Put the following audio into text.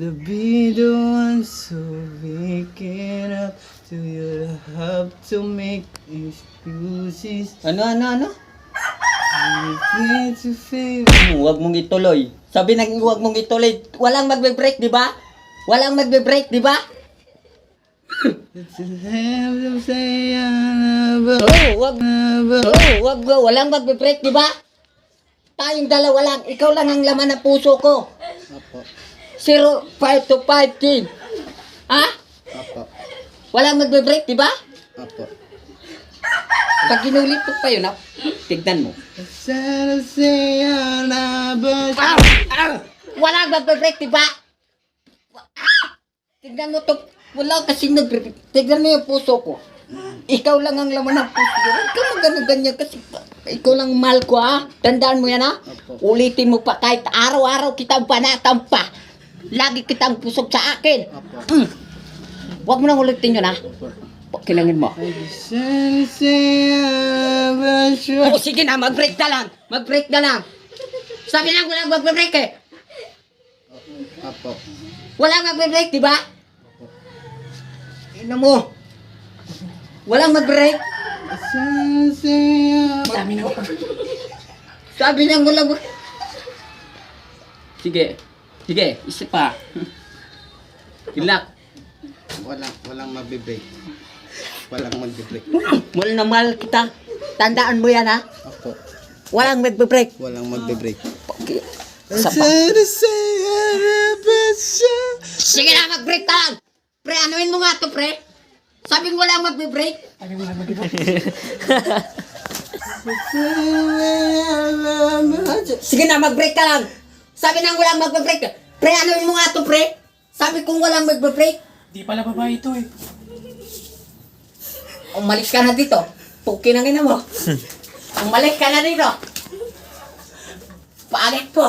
To be the one so waking up to you have to make excuses. Ano? You need to feel. Huwag mong ituloy. Sabi nang huwag mong ituloy. Walang magbe-break, di ba? Walang magbe-break, di ba? It's a have to say another. Huwag. Walang magbe-break, di ba? Tayong dalawa lang. Ikaw lang ang laman ng puso ko. Apo. 05 to 15. Ha? Apo. Walang magbe-break, di ba? Apo. Pag ginulit ko pa yun, tignan mo. It's to say another. Walang magbe-break, di ba? Tignan mo to. Wala kasing nag-break. Tignan mo yung puso ko. Ikaw lang ang laman ng puso ko. Huwag ka magano-ganyan kasi ikaw lang mahal ko, ha? Tandaan mo yan, ha? Ulitin mo pa kahit araw-araw kitang panatang pa. Lagi kitang pusok sa akin. Huwag mo nang ulitin yun, ha? Kilangin mo. It's to say another. O sige na, mag-break na lang. Mag-break na lang. Sabi lang walang mag-break eh. Apo. Walang mag-break, di ba? Ino mo. Walang mag-break. It's to say another. Sabi niya walang mag... Sige, isa pa. Kilak. Walang mabibreak. Walang magbe-break. Mahal na mahal kita. Tandaan mo yan, ha? Apo. Walang mag-break. Walang magbe-break. Isa pa. to say another. Sige na, mag-break ka lang. Pre, anuin mo nga to, pre. Sabing walang mag-break. Sige na, mag-break ka lang. Sabi nang walang mag-break. Pre, anuin mo nga to, pre. Sabi kong walang mag-break. Di pala babae ito eh. Umalis ka na dito. Puki na ina mo. Umalis ka na dito. Pangit po.